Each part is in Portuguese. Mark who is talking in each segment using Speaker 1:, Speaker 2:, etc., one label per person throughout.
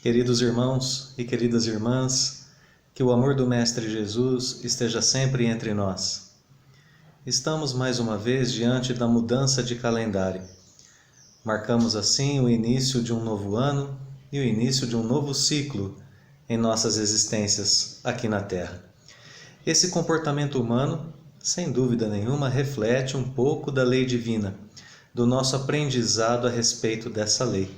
Speaker 1: Queridos irmãos e queridas irmãs, que o amor do Mestre Jesus esteja sempre entre nós. Estamos mais uma vez diante da mudança de calendário. Marcamos assim o início de um novo ano e o início de um novo ciclo em nossas existências aqui na Terra. Esse comportamento humano, sem dúvida nenhuma, reflete um pouco da lei divina, do nosso aprendizado a respeito dessa lei,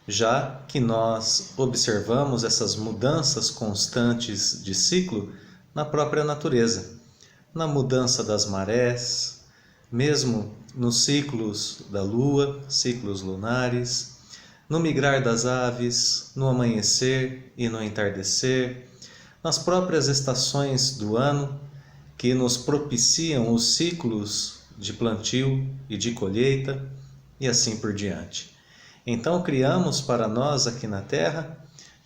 Speaker 1: já que nós observamos essas mudanças constantes de ciclo na própria natureza, na mudança das marés, mesmo nos ciclos da lua, ciclos lunares, no migrar das aves, no amanhecer e no entardecer, nas próprias estações do ano que nos propiciam os ciclos de plantio e de colheita e assim por diante. Então criamos para nós aqui na Terra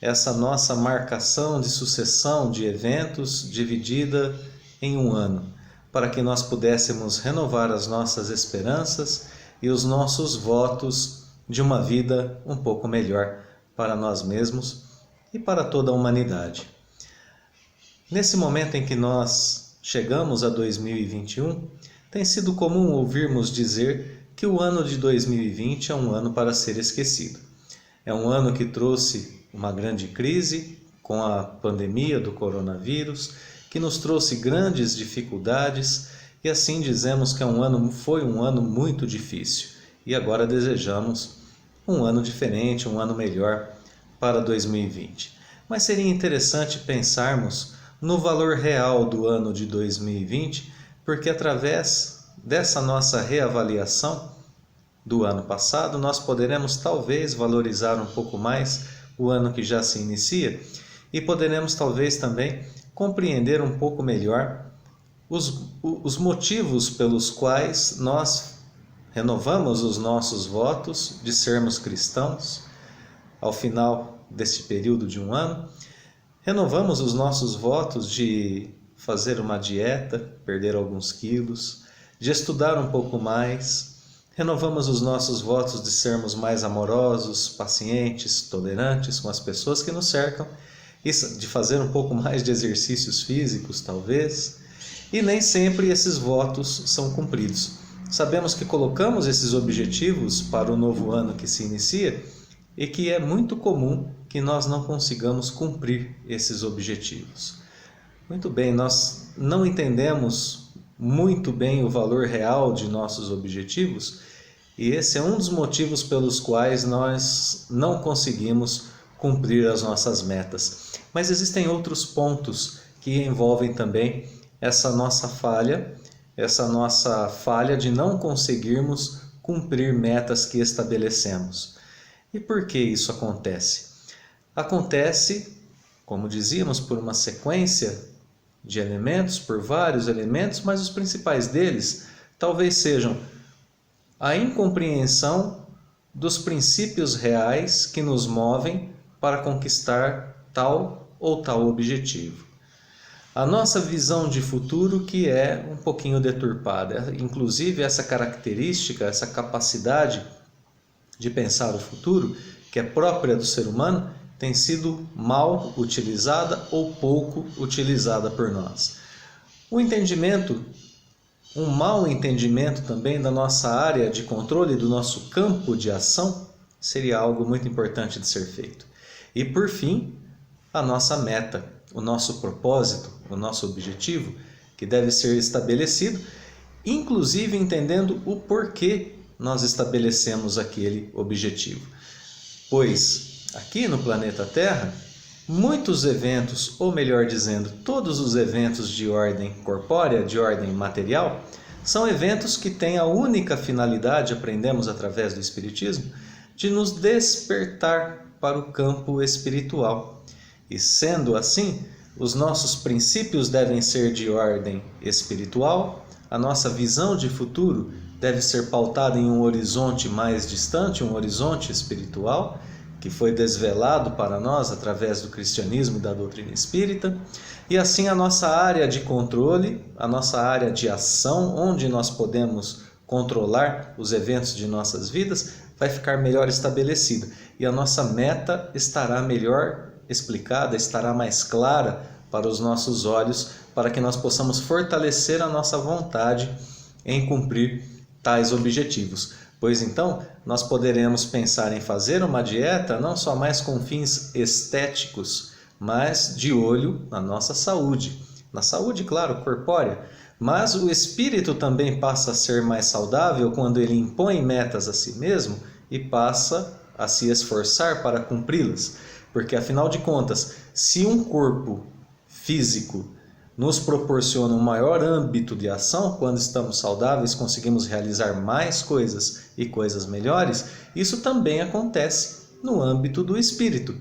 Speaker 1: essa nossa marcação de sucessão de eventos dividida em um ano, para que nós pudéssemos renovar as nossas esperanças e os nossos votos de uma vida um pouco melhor para nós mesmos e para toda a humanidade. Nesse momento em que nós chegamos a 2021, tem sido comum ouvirmos dizer que o ano de 2020 é um ano para ser esquecido. É um ano que trouxe uma grande crise com a pandemia do coronavírus, que nos trouxe grandes dificuldades e assim dizemos que foi um ano muito difícil. E agora desejamos um ano diferente, um ano melhor para 2020. Mas seria interessante pensarmos no valor real do ano de 2020, porque através dessa nossa reavaliação do ano passado, nós poderemos talvez valorizar um pouco mais o ano que já se inicia e poderemos talvez também compreender um pouco melhor os motivos pelos quais nós renovamos os nossos votos de sermos cristãos ao final deste período de um ano. Renovamos os nossos votos de fazer uma dieta, perder alguns quilos, de estudar um pouco mais. Renovamos os nossos votos de sermos mais amorosos, pacientes, tolerantes com as pessoas que nos cercam, e de fazer um pouco mais de exercícios físicos, talvez. E nem sempre esses votos são cumpridos. Sabemos que colocamos esses objetivos para o novo ano que se inicia e que é muito comum que nós não consigamos cumprir esses objetivos. Muito bem, nós não entendemos muito bem o valor real de nossos objetivos e esse é um dos motivos pelos quais nós não conseguimos cumprir as nossas metas. Mas existem outros pontos que envolvem também essa nossa falha de não conseguirmos cumprir metas que estabelecemos. E por que isso acontece? Acontece, como dizíamos, por uma sequência de elementos, por vários elementos, mas os principais deles talvez sejam a incompreensão dos princípios reais que nos movem para conquistar tal ou tal objetivo. A nossa visão de futuro que é um pouquinho deturpada, inclusive essa característica, essa capacidade de pensar o futuro, que é própria do ser humano, tem sido mal utilizada ou pouco utilizada por nós. Um mau entendimento também da nossa área de controle, do nosso campo de ação, seria algo muito importante de ser feito. E por fim, a nossa meta, o nosso propósito, o nosso objetivo, que deve ser estabelecido, inclusive entendendo o porquê nós estabelecemos aquele objetivo. Pois aqui no planeta Terra, muitos eventos, ou melhor dizendo, todos os eventos de ordem corpórea, de ordem material, são eventos que têm a única finalidade, aprendemos através do Espiritismo, de nos despertar para o campo espiritual. E sendo assim, os nossos princípios devem ser de ordem espiritual, a nossa visão de futuro deve ser pautada em um horizonte mais distante, um horizonte espiritual, que foi desvelado para nós através do cristianismo e da doutrina espírita, e assim a nossa área de controle, a nossa área de ação, onde nós podemos controlar os eventos de nossas vidas, vai ficar melhor estabelecida e a nossa meta estará melhor explicada, estará mais clara para os nossos olhos, para que nós possamos fortalecer a nossa vontade em cumprir tais objetivos. Pois então, nós poderemos pensar em fazer uma dieta não só mais com fins estéticos, mas de olho na nossa saúde. Na saúde, claro, corpórea, mas o espírito também passa a ser mais saudável quando ele impõe metas a si mesmo e passa a se esforçar para cumpri-las. Porque, afinal de contas, se um corpo físico nos proporciona um maior âmbito de ação, quando estamos saudáveis, conseguimos realizar mais coisas e coisas melhores, isso também acontece no âmbito do espírito.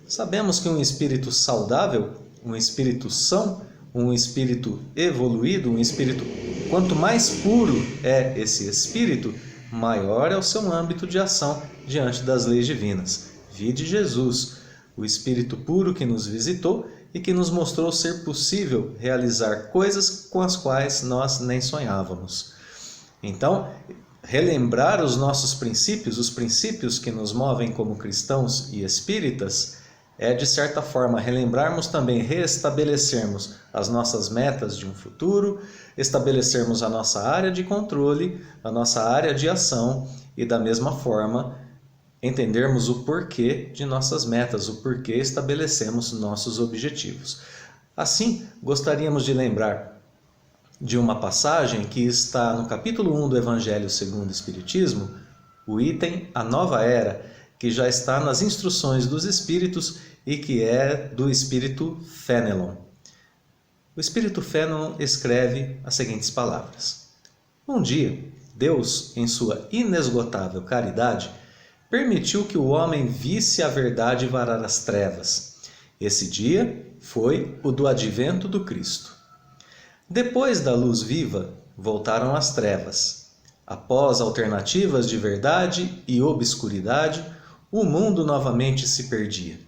Speaker 1: Sabemos que um espírito saudável, um espírito são, um espírito evoluído, um espírito, quanto mais puro é esse espírito, maior é o seu âmbito de ação diante das leis divinas. Vide Jesus, o espírito puro que nos visitou e que nos mostrou ser possível realizar coisas com as quais nós nem sonhávamos. Então, relembrar os nossos princípios, os princípios que nos movem como cristãos e espíritas, é de certa forma relembrarmos também, reestabelecermos as nossas metas de um futuro, estabelecermos a nossa área de controle, a nossa área de ação e da mesma forma entendermos o porquê de nossas metas, o porquê estabelecemos nossos objetivos. Assim, gostaríamos de lembrar de uma passagem que está no capítulo 1 do Evangelho segundo o Espiritismo, o item A Nova Era, que já está nas instruções dos Espíritos e que é do Espírito Fénelon. O Espírito Fénelon escreve as seguintes palavras: Um dia, Deus, em sua inesgotável caridade, permitiu que o homem visse a verdade varar as trevas. Esse dia foi o do advento do Cristo. Depois da luz viva, voltaram as trevas. Após alternativas de verdade e obscuridade, o mundo novamente se perdia.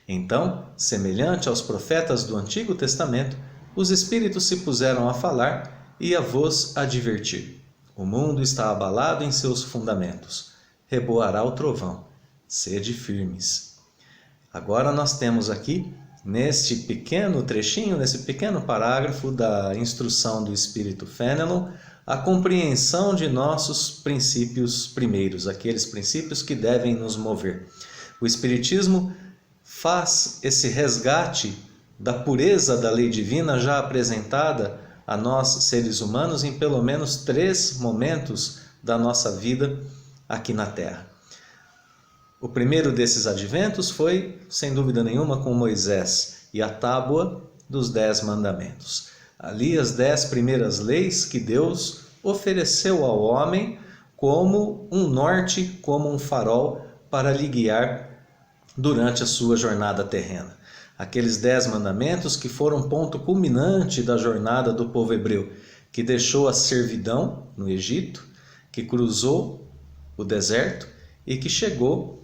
Speaker 1: Então, semelhante aos profetas do Antigo Testamento, os Espíritos se puseram a falar e a vos advertir. O mundo está abalado em seus fundamentos. Reboará o trovão, sede firmes. Agora nós temos aqui, neste pequeno trechinho, nesse pequeno parágrafo da instrução do Espírito Fénelon, a compreensão de nossos princípios primeiros, aqueles princípios que devem nos mover. O Espiritismo faz esse resgate da pureza da lei divina já apresentada a nós, seres humanos, em pelo menos 3 momentos da nossa vida aqui na Terra. O primeiro desses adventos foi, sem dúvida nenhuma, com Moisés e a tábua dos 10 mandamentos. Ali as 10 primeiras leis que Deus ofereceu ao homem como um norte, como um farol para lhe guiar durante a sua jornada terrena. Aqueles 10 mandamentos que foram ponto culminante da jornada do povo hebreu, que deixou a servidão no Egito, que cruzou o deserto e que chegou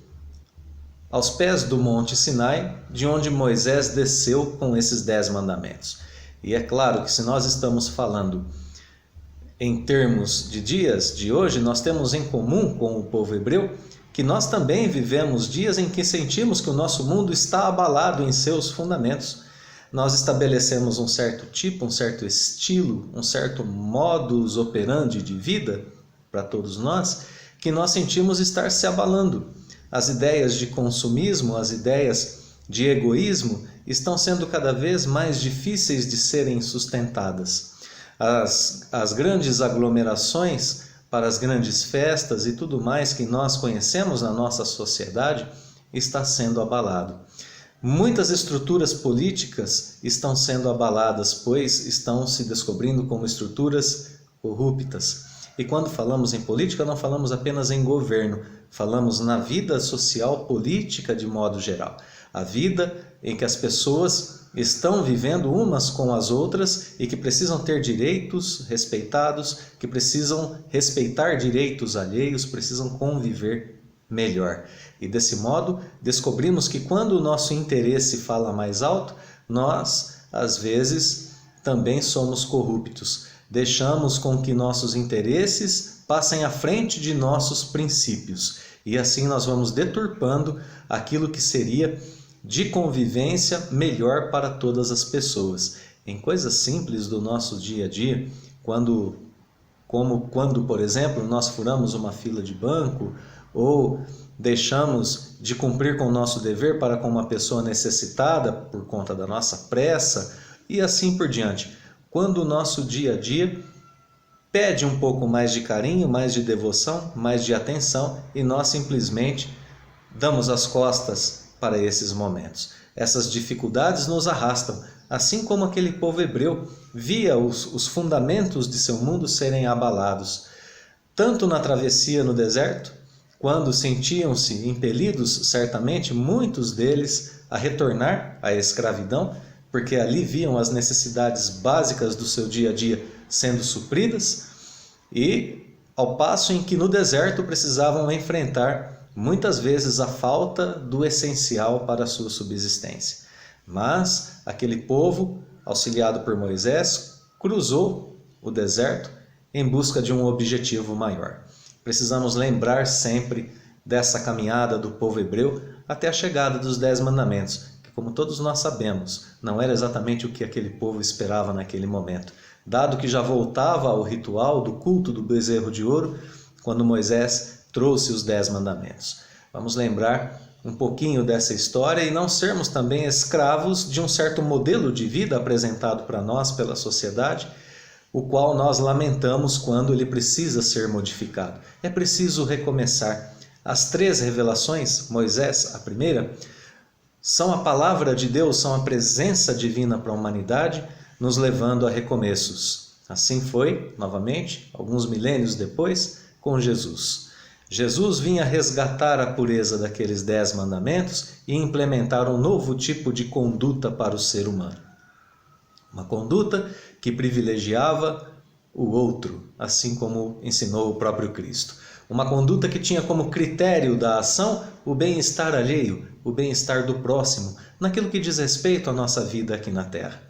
Speaker 1: aos pés do Monte Sinai, de onde Moisés desceu com esses 10 mandamentos. E é claro que se nós estamos falando em termos de dias de hoje, nós temos em comum com o povo hebreu que nós também vivemos dias em que sentimos que o nosso mundo está abalado em seus fundamentos. Nós estabelecemos um certo tipo, um certo estilo, um certo modus operandi de vida para todos nós, que nós sentimos estar se abalando. As ideias de consumismo, as ideias de egoísmo estão sendo cada vez mais difíceis de serem sustentadas. As grandes aglomerações para as grandes festas e tudo mais que nós conhecemos na nossa sociedade está sendo abalado. Muitas estruturas políticas estão sendo abaladas, pois estão se descobrindo como estruturas corruptas. E quando falamos em política, não falamos apenas em governo, falamos na vida social política de modo geral. A vida em que as pessoas estão vivendo umas com as outras e que precisam ter direitos respeitados, que precisam respeitar direitos alheios, precisam conviver melhor. E desse modo, descobrimos que quando o nosso interesse fala mais alto, nós, às vezes, também somos corruptos. Deixamos com que nossos interesses passem à frente de nossos princípios. E assim nós vamos deturpando aquilo que seria de convivência melhor para todas as pessoas. Em coisas simples do nosso dia a dia, quando, por exemplo, nós furamos uma fila de banco ou deixamos de cumprir com o nosso dever para com uma pessoa necessitada por conta da nossa pressa e assim por diante. Quando o nosso dia a dia pede um pouco mais de carinho, mais de devoção, mais de atenção e nós simplesmente damos as costas para esses momentos. Essas dificuldades nos arrastam, assim como aquele povo hebreu via os fundamentos de seu mundo serem abalados, tanto na travessia no deserto, quando sentiam-se impelidos, certamente, muitos deles a retornar à escravidão, porque ali viam as necessidades básicas do seu dia a dia sendo supridas, e ao passo em que no deserto precisavam enfrentar muitas vezes a falta do essencial para a sua subsistência. Mas aquele povo, auxiliado por Moisés, cruzou o deserto em busca de um objetivo maior. Precisamos lembrar sempre dessa caminhada do povo hebreu até a chegada dos 10 mandamentos, que, como todos nós sabemos, não era exatamente o que aquele povo esperava naquele momento, dado que já voltava ao ritual do culto do bezerro de ouro, quando Moisés trouxe os 10 mandamentos. Vamos lembrar um pouquinho dessa história e não sermos também escravos de um certo modelo de vida apresentado para nós pela sociedade, o qual nós lamentamos quando ele precisa ser modificado. É preciso recomeçar. As 3 revelações, Moisés, a primeira, são a palavra de Deus, são a presença divina para a humanidade, nos levando a recomeços. Assim foi, novamente, alguns milênios depois, com Jesus. Jesus vinha resgatar a pureza daqueles 10 mandamentos e implementar um novo tipo de conduta para o ser humano. Uma conduta que privilegiava o outro, assim como ensinou o próprio Cristo. Uma conduta que tinha como critério da ação o bem-estar alheio, o bem-estar do próximo, naquilo que diz respeito à nossa vida aqui na Terra.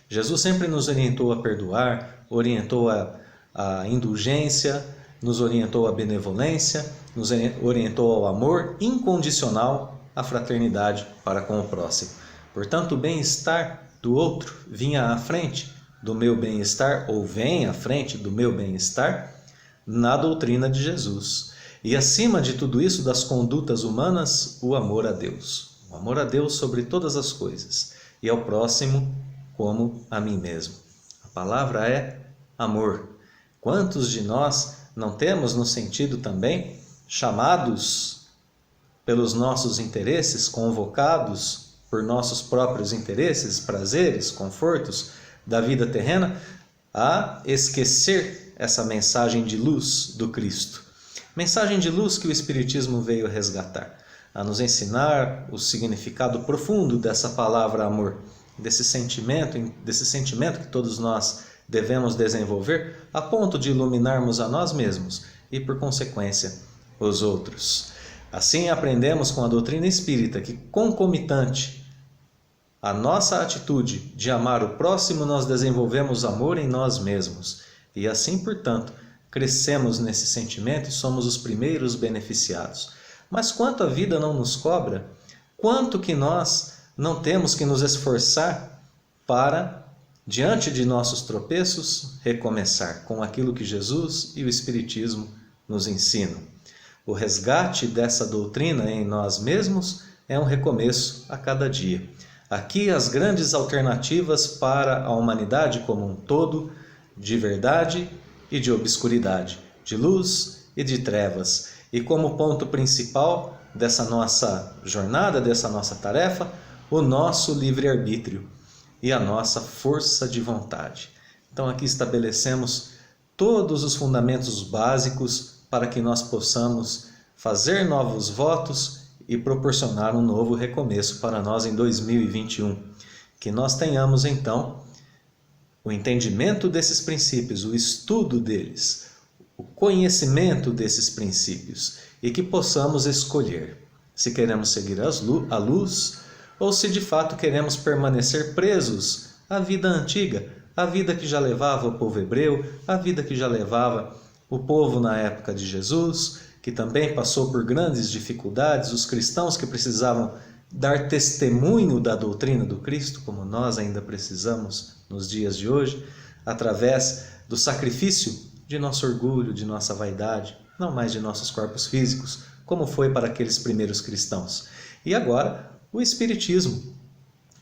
Speaker 1: Jesus sempre nos orientou a perdoar, orientou a indulgência, nos orientou à benevolência, nos orientou ao amor incondicional, à fraternidade para com o próximo. Portanto, o bem-estar do outro vinha à frente do meu bem-estar, ou vem à frente do meu bem-estar, na doutrina de Jesus. E acima de tudo isso, das condutas humanas, o amor a Deus. O amor a Deus sobre todas as coisas, e ao próximo como a mim mesmo. A palavra é amor. Quantos de nós não temos no sentido também chamados pelos nossos interesses, convocados por nossos próprios interesses, prazeres, confortos da vida terrena, a esquecer essa mensagem de luz do Cristo. Mensagem de luz que o Espiritismo veio resgatar, a nos ensinar o significado profundo dessa palavra amor, desse sentimento que todos nós devemos desenvolver a ponto de iluminarmos a nós mesmos e, por consequência, os outros. Assim aprendemos com a doutrina espírita que, concomitante à nossa atitude de amar o próximo, nós desenvolvemos amor em nós mesmos. E assim, portanto, crescemos nesse sentimento e somos os primeiros beneficiados. Mas quanto a vida não nos cobra, quanto que nós não temos que nos esforçar para, diante de nossos tropeços, recomeçar com aquilo que Jesus e o Espiritismo nos ensinam. O resgate dessa doutrina em nós mesmos é um recomeço a cada dia. Aqui as grandes alternativas para a humanidade como um todo, de verdade e de obscuridade, de luz e de trevas. E como ponto principal dessa nossa jornada, dessa nossa tarefa, o nosso livre-arbítrio e a nossa força de vontade. Então aqui estabelecemos todos os fundamentos básicos para que nós possamos fazer novos votos e proporcionar um novo recomeço para nós em 2021. Que nós tenhamos então o entendimento desses princípios, o estudo deles, o conhecimento desses princípios e que possamos escolher se queremos seguir a luz ou se de fato queremos permanecer presos à vida antiga, à vida que já levava o povo hebreu, à vida que já levava o povo na época de Jesus que também passou por grandes dificuldades, os cristãos que precisavam dar testemunho da doutrina do Cristo, como nós ainda precisamos nos dias de hoje, através do sacrifício de nosso orgulho, de nossa vaidade, não mais de nossos corpos físicos, como foi para aqueles primeiros cristãos. E agora, o Espiritismo.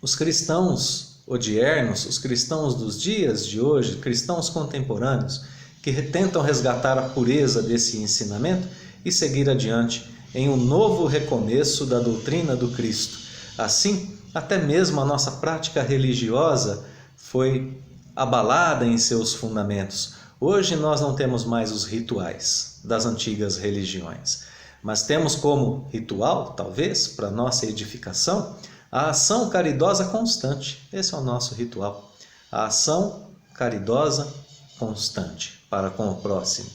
Speaker 1: Os cristãos odiernos, os cristãos dos dias de hoje, cristãos contemporâneos, que tentam resgatar a pureza desse ensinamento e seguir adiante em um novo recomeço da doutrina do Cristo. Assim, até mesmo a nossa prática religiosa foi abalada em seus fundamentos. Hoje nós não temos mais os rituais das antigas religiões, mas temos como ritual, talvez, para nossa edificação, a ação caridosa constante. Esse é o nosso ritual. A ação caridosa constante para com o próximo.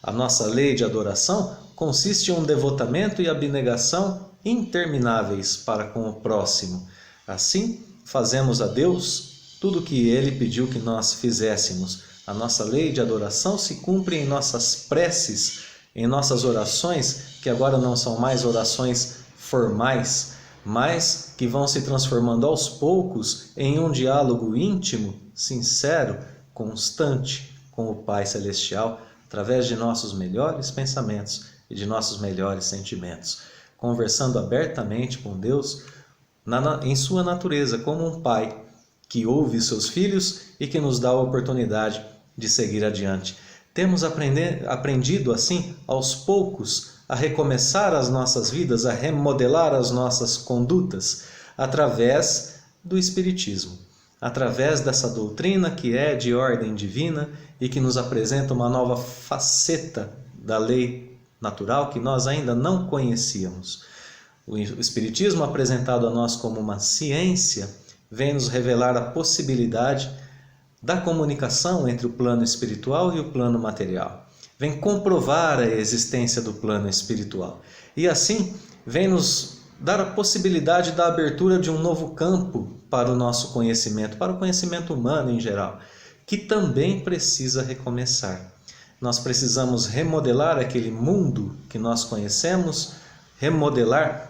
Speaker 1: A nossa lei de adoração consiste em um devotamento e abnegação intermináveis para com o próximo. Assim, fazemos a Deus tudo o que Ele pediu que nós fizéssemos. A nossa lei de adoração se cumpre em nossas preces, em nossas orações, que agora não são mais orações formais, mas que vão se transformando aos poucos em um diálogo íntimo, sincero, constante com o Pai Celestial, através de nossos melhores pensamentos e de nossos melhores sentimentos, conversando abertamente com Deus em sua natureza, como um pai que ouve seus filhos e que nos dá a oportunidade de seguir adiante. Temos aprendido assim, aos poucos, a recomeçar as nossas vidas, a remodelar as nossas condutas, através do Espiritismo, através dessa doutrina que é de ordem divina e que nos apresenta uma nova faceta da lei natural que nós ainda não conhecíamos. O Espiritismo, apresentado a nós como uma ciência, vem nos revelar a possibilidade da comunicação entre o plano espiritual e o plano material. Vem comprovar a existência do plano espiritual. E assim, vem nos dar a possibilidade da abertura de um novo campo para o nosso conhecimento, para o conhecimento humano em geral, que também precisa recomeçar. Nós precisamos remodelar aquele mundo que nós conhecemos, remodelar,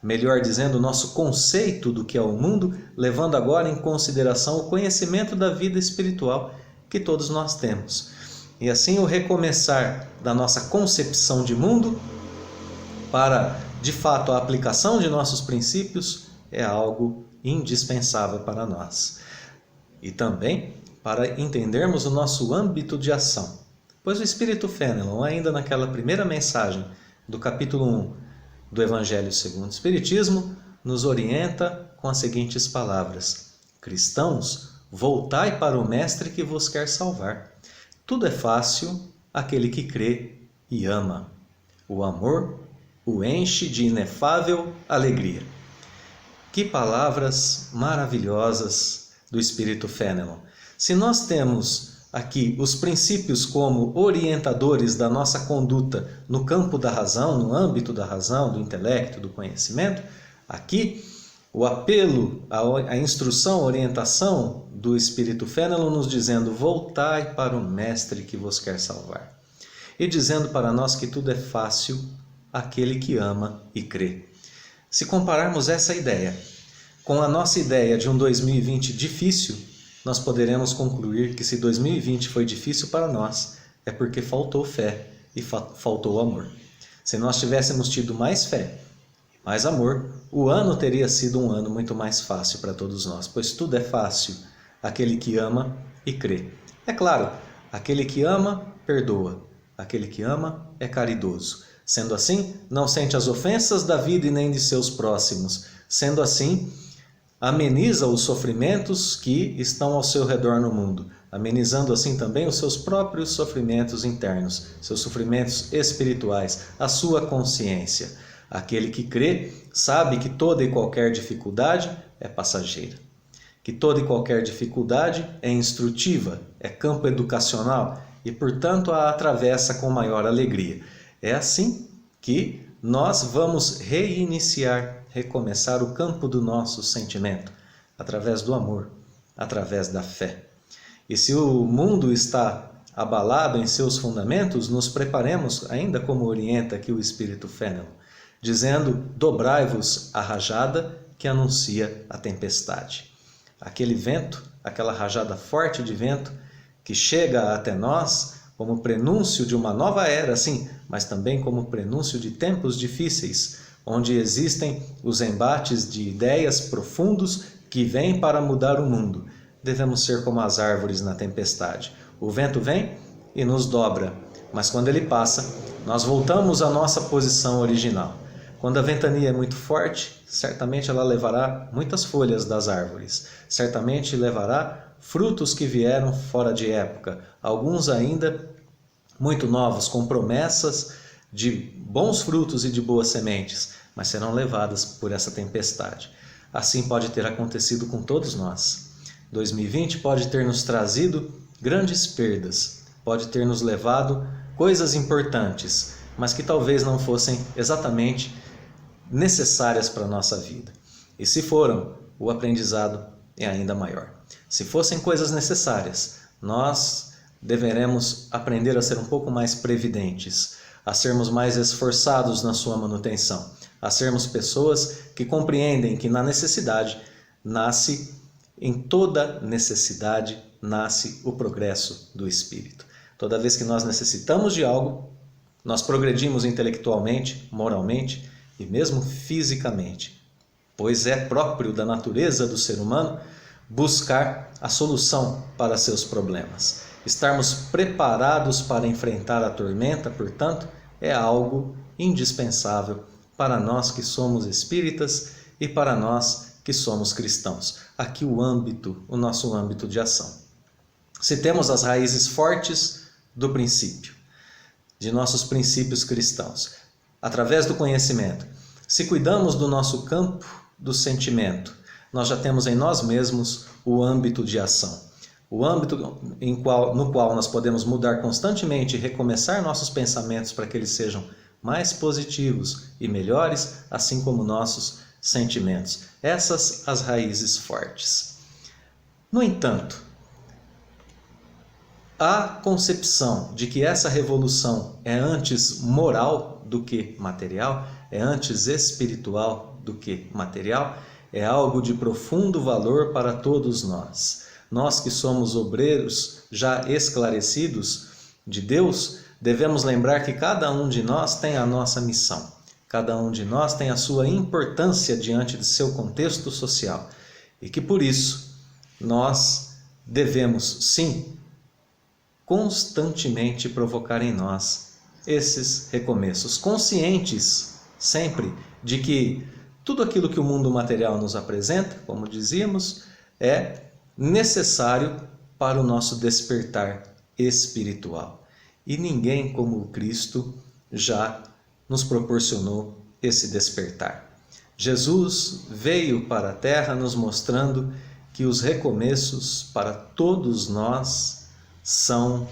Speaker 1: melhor dizendo, o nosso conceito do que é o mundo, levando agora em consideração o conhecimento da vida espiritual que todos nós temos. E assim o recomeçar da nossa concepção de mundo para, de fato, a aplicação de nossos princípios é algo indispensável para nós. E também para entendermos o nosso âmbito de ação. Pois o Espírito Fenelon, ainda naquela primeira mensagem do capítulo 1 do Evangelho segundo o Espiritismo, nos orienta com as seguintes palavras: cristãos, voltai para o Mestre que vos quer salvar. Tudo é fácil àquele que crê e ama. O amor o enche de inefável alegria. Que palavras maravilhosas do Espírito Fenelon! Se nós temos aqui os princípios como orientadores da nossa conduta no campo da razão, no âmbito da razão, do intelecto, do conhecimento, aqui o apelo, a instrução, a orientação do Espírito Fenelon nos dizendo: voltai para o Mestre que vos quer salvar. E dizendo para nós que tudo é fácil àquele que ama e crê. Se compararmos essa ideia com a nossa ideia de um 2020 difícil, nós poderemos concluir que se 2020 foi difícil para nós, é porque faltou fé e faltou amor. Se nós tivéssemos tido mais fé, mais amor, o ano teria sido um ano muito mais fácil para todos nós, pois tudo é fácil àquele que ama e crê. É claro, aquele que ama, perdoa. Aquele que ama é caridoso. Sendo assim, não sente as ofensas da vida e nem de seus próximos. Sendo assim, ameniza os sofrimentos que estão ao seu redor no mundo, amenizando assim também os seus próprios sofrimentos internos, seus sofrimentos espirituais, a sua consciência. Aquele que crê sabe que toda e qualquer dificuldade é passageira, que toda e qualquer dificuldade é instrutiva, é campo educacional e, portanto, a atravessa com maior alegria. É assim que nós vamos recomeçar o campo do nosso sentimento, através do amor, através da fé. E se o mundo está abalado em seus fundamentos, nos preparemos, ainda como orienta aqui o Espírito Fênelon, dizendo: dobrai-vos a rajada que anuncia a tempestade. Aquele vento, aquela rajada forte de vento que chega até nós como prenúncio de uma nova era, sim, mas também como prenúncio de tempos difíceis, onde existem os embates de ideias profundos que vêm para mudar o mundo. Devemos ser como as árvores na tempestade. O vento vem e nos dobra, mas quando ele passa, nós voltamos à nossa posição original. Quando a ventania é muito forte, certamente ela levará muitas folhas das árvores, certamente levará frutos que vieram fora de época, alguns ainda muito novos, com promessas de bons frutos e de boas sementes, mas serão levadas por essa tempestade. Assim pode ter acontecido com todos nós. 2020 pode ter nos trazido grandes perdas, pode ter nos levado coisas importantes, mas que talvez não fossem exatamente necessárias para a nossa vida. E se foram, o aprendizado é ainda maior. Se fossem coisas necessárias, nós deveremos aprender a ser um pouco mais previdentes, a sermos mais esforçados na sua manutenção, a sermos pessoas que compreendem que na necessidade nasce, em toda necessidade, nasce o progresso do espírito. Toda vez que nós necessitamos de algo, nós progredimos intelectualmente, moralmente e mesmo fisicamente, pois é próprio da natureza do ser humano buscar a solução para seus problemas. Estarmos preparados para enfrentar a tormenta, portanto, é algo indispensável para nós que somos espíritas e para nós que somos cristãos. Aqui o nosso âmbito de ação. Se temos as raízes fortes do princípio, de nossos princípios cristãos, através do conhecimento, se cuidamos do nosso campo do sentimento, nós já temos em nós mesmos o âmbito de ação. O âmbito no qual nós podemos mudar constantemente e recomeçar nossos pensamentos para que eles sejam mais positivos e melhores, assim como nossos sentimentos. Essas as raízes fortes. No entanto, a concepção de que essa revolução é antes moral do que material, é antes espiritual do que material, é algo de profundo valor para todos nós. Nós que somos obreiros já esclarecidos de Deus, devemos lembrar que cada um de nós tem a nossa missão. Cada um de nós tem a sua importância diante de seu contexto social. E que por isso nós devemos, sim, constantemente provocar em nós esses recomeços, conscientes sempre de que tudo aquilo que o mundo material nos apresenta, como dizíamos, é necessário para o nosso despertar espiritual. E ninguém como o Cristo já nos proporcionou esse despertar. Jesus veio para a Terra nos mostrando que os recomeços para todos nós são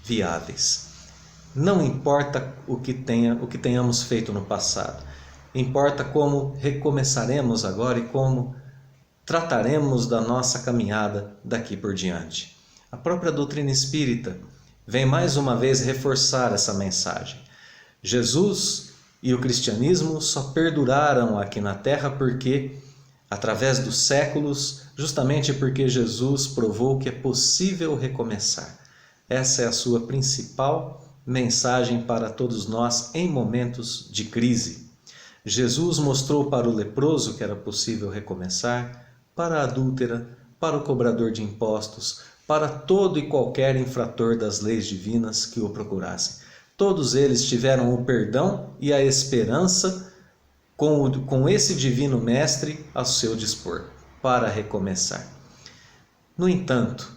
Speaker 1: viáveis. Não importa o que tenhamos feito no passado, importa como recomeçaremos agora e como trataremos da nossa caminhada daqui por diante. A própria doutrina espírita vem mais uma vez reforçar essa mensagem. Jesus e o cristianismo só perduraram aqui na Terra porque, através dos séculos, justamente porque Jesus provou que é possível recomeçar. Essa é a sua principal mensagem para todos nós em momentos de crise. Jesus mostrou para o leproso que era possível recomeçar, para a adúltera, para o cobrador de impostos, para todo e qualquer infrator das leis divinas que o procurassem. Todos eles tiveram o perdão e a esperança com esse divino mestre ao seu dispor, para recomeçar. No entanto,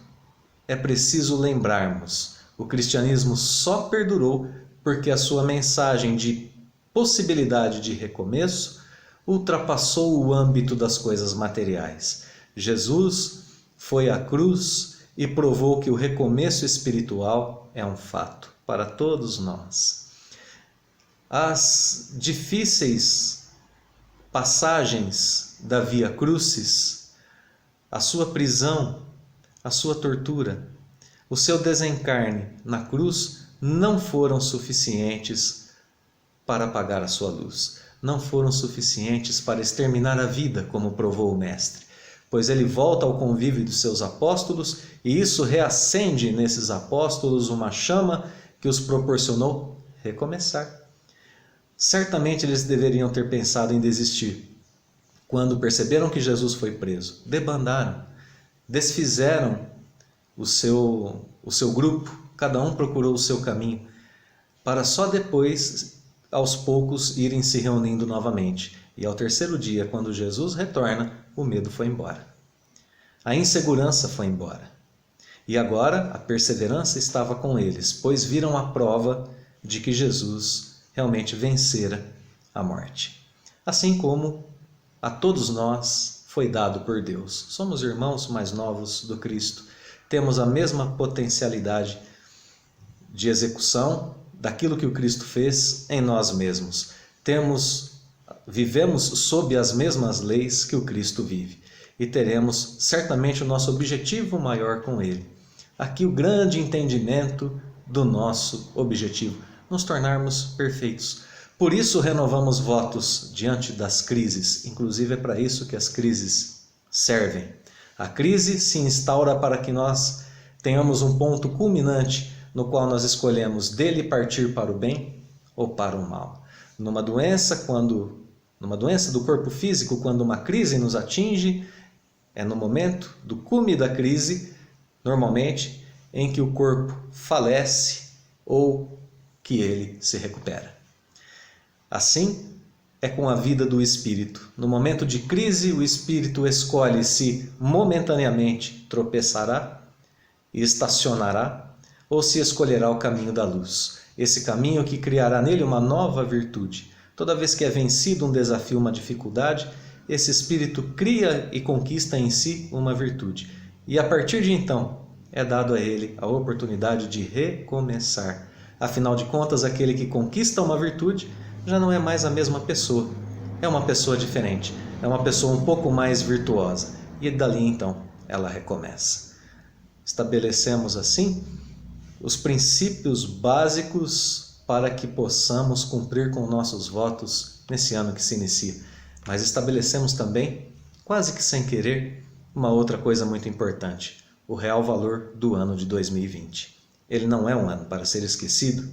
Speaker 1: é preciso lembrarmos, o cristianismo só perdurou porque a sua mensagem de possibilidade de recomeço ultrapassou o âmbito das coisas materiais. Jesus foi à cruz e provou que o recomeço espiritual é um fato para todos nós. As difíceis passagens da Via Crucis, a sua prisão, a sua tortura, o seu desencarne na cruz não foram suficientes para apagar a sua luz. Não foram suficientes para exterminar a vida, como provou o Mestre. Pois ele volta ao convívio dos seus apóstolos e isso reacende nesses apóstolos uma chama que os proporcionou recomeçar. Certamente eles deveriam ter pensado em desistir. Quando perceberam que Jesus foi preso, debandaram, desfizeram o seu grupo, cada um procurou o seu caminho, para só depois, aos poucos, irem se reunindo novamente. E ao terceiro dia, quando Jesus retorna, o medo foi embora. A insegurança foi embora. E agora a perseverança estava com eles, pois viram a prova de que Jesus realmente vencera a morte. Assim como a todos nós foi dado por Deus. Somos irmãos mais novos do Cristo. Temos a mesma potencialidade de execução daquilo que o Cristo fez em nós mesmos. Vivemos sob as mesmas leis que o Cristo vive e teremos certamente o nosso objetivo maior com Ele. Aqui o grande entendimento do nosso objetivo, nos tornarmos perfeitos. Por isso renovamos votos diante das crises, inclusive é para isso que as crises servem. A crise se instaura para que nós tenhamos um ponto culminante no qual nós escolhemos dele partir para o bem ou para o mal. Numa doença do corpo físico, quando uma crise nos atinge, é no momento do cume da crise, normalmente, em que o corpo falece ou que ele se recupera. Assim é com a vida do espírito. No momento de crise, o espírito escolhe se momentaneamente tropeçará e estacionará ou se escolherá o caminho da luz. Esse caminho que criará nele uma nova virtude. Toda vez que é vencido um desafio, uma dificuldade, esse espírito cria e conquista em si uma virtude. E a partir de então, é dado a ele a oportunidade de recomeçar. Afinal de contas, aquele que conquista uma virtude já não é mais a mesma pessoa. É uma pessoa diferente, é uma pessoa um pouco mais virtuosa. E dali então, ela recomeça. Estabelecemos assim os princípios básicos para que possamos cumprir com nossos votos nesse ano que se inicia. Mas estabelecemos também, quase que sem querer, uma outra coisa muito importante: o real valor do ano de 2020. Ele não é um ano para ser esquecido,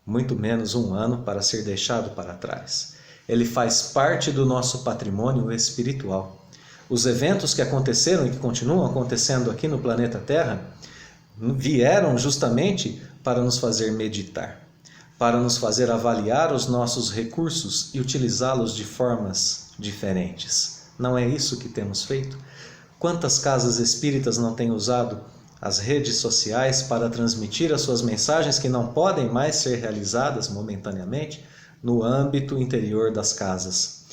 Speaker 1: muito menos um ano para ser deixado para trás. Ele faz parte do nosso patrimônio espiritual. Os eventos que aconteceram e que continuam acontecendo aqui no planeta Terra vieram justamente para nos fazer meditar, para nos fazer avaliar os nossos recursos e utilizá-los de formas diferentes. Não é isso que temos feito? Quantas casas espíritas não têm usado as redes sociais para transmitir as suas mensagens que não podem mais ser realizadas momentaneamente no âmbito interior das casas?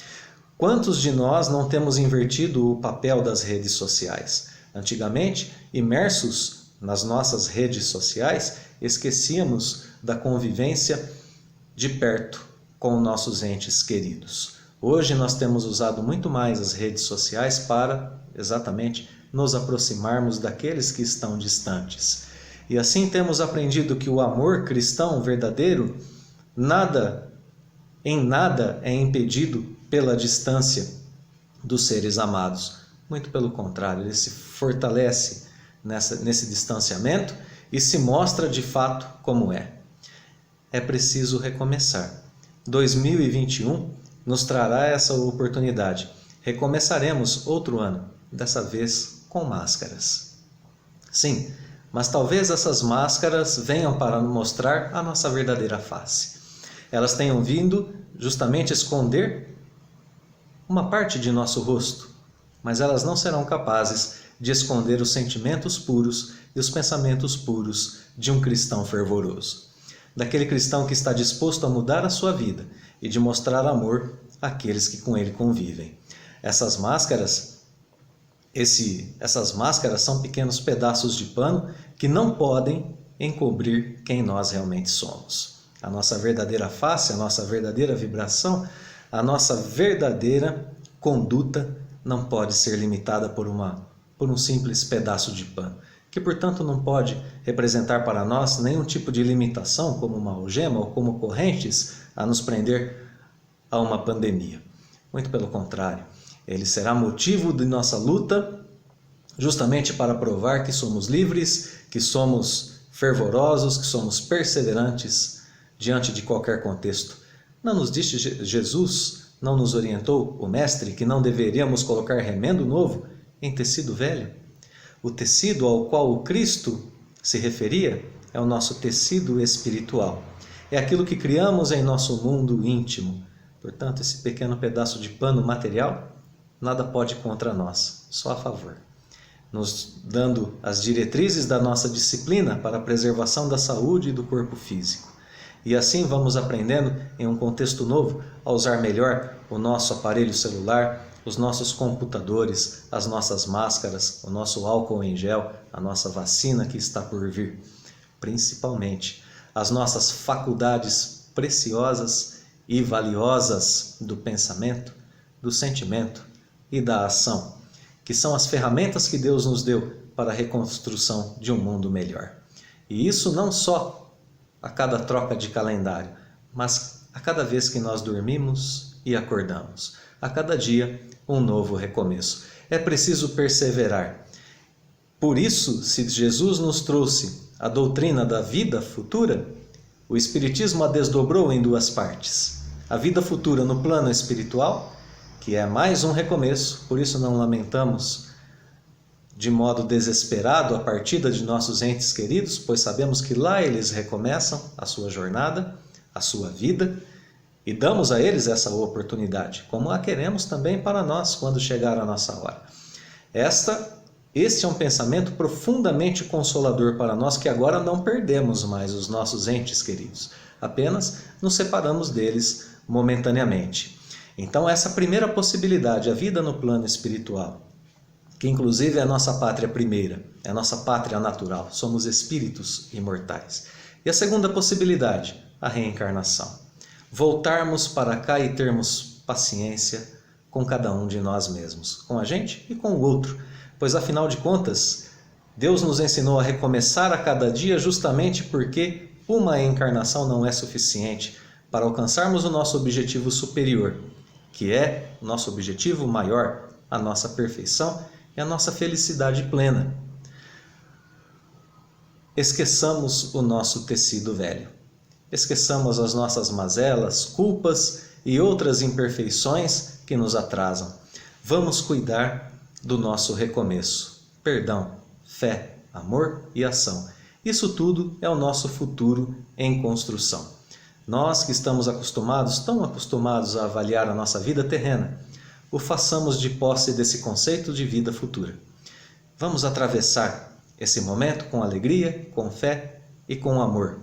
Speaker 1: Quantos de nós não temos invertido o papel das redes sociais? Antigamente, imersos nas nossas redes sociais, esquecíamos da convivência de perto com nossos entes queridos. Hoje nós temos usado muito mais as redes sociais para exatamente nos aproximarmos daqueles que estão distantes. E assim temos aprendido que o amor cristão verdadeiro em nada é impedido pela distância dos seres amados. Muito pelo contrário, ele se fortalece nesse distanciamento e se mostra de fato como é. É preciso recomeçar. 2021 nos trará essa oportunidade. Recomeçaremos outro ano, dessa vez com máscaras. Sim, mas talvez essas máscaras venham para mostrar a nossa verdadeira face. Elas tenham vindo justamente esconder uma parte de nosso rosto, mas elas não serão capazes de esconder os sentimentos puros e os pensamentos puros de um cristão fervoroso. Daquele cristão que está disposto a mudar a sua vida e de mostrar amor àqueles que com ele convivem. Essas máscaras são pequenos pedaços de pano que não podem encobrir quem nós realmente somos. A nossa verdadeira face, a nossa verdadeira vibração, a nossa verdadeira conduta não pode ser limitada por um simples pedaço de pano. que portanto não pode representar para nós nenhum tipo de limitação, como uma algema ou como correntes a nos prender a uma pandemia. Muito pelo contrário, ele será motivo de nossa luta, justamente para provar que somos livres, que somos fervorosos, que somos perseverantes diante de qualquer contexto. Não nos disse Jesus, não nos orientou o Mestre, que não deveríamos colocar remendo novo em tecido velho? O tecido ao qual o Cristo se referia é o nosso tecido espiritual. É aquilo que criamos em nosso mundo íntimo. Portanto, esse pequeno pedaço de pano material, nada pode contra nós, só a favor. Nos dando as diretrizes da nossa disciplina para a preservação da saúde e do corpo físico. E assim vamos aprendendo, em um contexto novo, a usar melhor o nosso aparelho celular, os nossos computadores, as nossas máscaras, o nosso álcool em gel, a nossa vacina que está por vir. Principalmente, as nossas faculdades preciosas e valiosas do pensamento, do sentimento e da ação, que são as ferramentas que Deus nos deu para a reconstrução de um mundo melhor. E isso não só a cada troca de calendário, mas a cada vez que nós dormimos e acordamos. A cada dia, um novo recomeço. É preciso perseverar. Por isso, se Jesus nos trouxe a doutrina da vida futura, o Espiritismo a desdobrou em duas partes. A vida futura no plano espiritual, que é mais um recomeço, por isso não lamentamos de modo desesperado a partida de nossos entes queridos, pois sabemos que lá eles recomeçam a sua jornada, a sua vida, e damos a eles essa oportunidade, como a queremos também para nós quando chegar a nossa hora. Este é um pensamento profundamente consolador para nós, que agora não perdemos mais os nossos entes queridos, apenas nos separamos deles momentaneamente. Então essa primeira possibilidade, a vida no plano espiritual, que inclusive é a nossa pátria primeira, é a nossa pátria natural, somos espíritos imortais. E a segunda possibilidade, a reencarnação. Voltarmos para cá e termos paciência com cada um de nós mesmos, com a gente e com o outro, pois afinal de contas, Deus nos ensinou a recomeçar a cada dia justamente porque uma encarnação não é suficiente para alcançarmos o nosso objetivo superior, que é o nosso objetivo maior, a nossa perfeição e a nossa felicidade plena. Esqueçamos o nosso tecido velho. Esqueçamos as nossas mazelas, culpas e outras imperfeições que nos atrasam. Vamos cuidar do nosso recomeço. Perdão, fé, amor e ação. Isso tudo é o nosso futuro em construção. Nós que estamos tão acostumados a avaliar a nossa vida terrena, o façamos de posse desse conceito de vida futura. Vamos atravessar esse momento com alegria, com fé e com amor.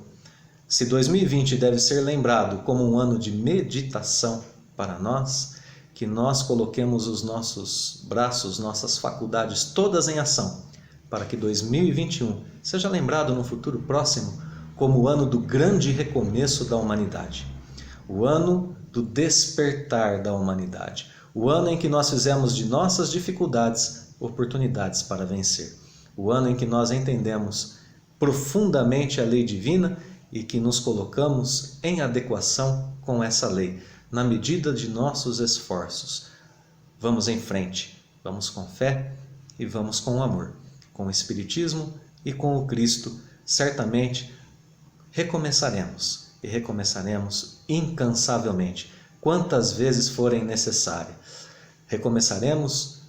Speaker 1: Se 2020 deve ser lembrado como um ano de meditação para nós, que nós coloquemos os nossos braços, nossas faculdades todas em ação, para que 2021 seja lembrado no futuro próximo como o ano do grande recomeço da humanidade, o ano do despertar da humanidade, o ano em que nós fizemos de nossas dificuldades oportunidades para vencer, o ano em que nós entendemos profundamente a lei divina e que nos colocamos em adequação com essa lei, na medida de nossos esforços. Vamos em frente, vamos com fé e vamos com amor, com o Espiritismo e com o Cristo. Certamente recomeçaremos e recomeçaremos incansavelmente, quantas vezes forem necessárias. Recomeçaremos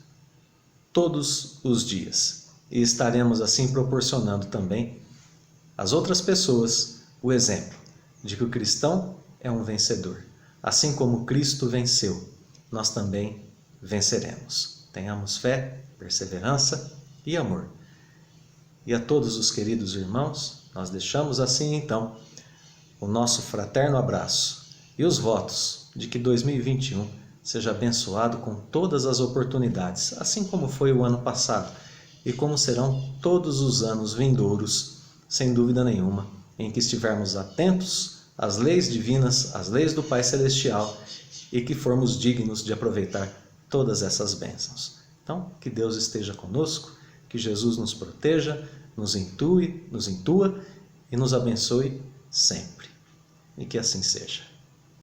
Speaker 1: todos os dias e estaremos assim proporcionando também às outras pessoas o exemplo de que o cristão é um vencedor. Assim como Cristo venceu, nós também venceremos. Tenhamos fé, perseverança e amor. E a todos os queridos irmãos, nós deixamos assim então o nosso fraterno abraço e os votos de que 2021 seja abençoado com todas as oportunidades, assim como foi o ano passado e como serão todos os anos vindouros, sem dúvida nenhuma, em que estivermos atentos às leis divinas, às leis do Pai Celestial e que formos dignos de aproveitar todas essas bênçãos. Então, que Deus esteja conosco, que Jesus nos proteja, nos intua e nos abençoe sempre. E que assim seja.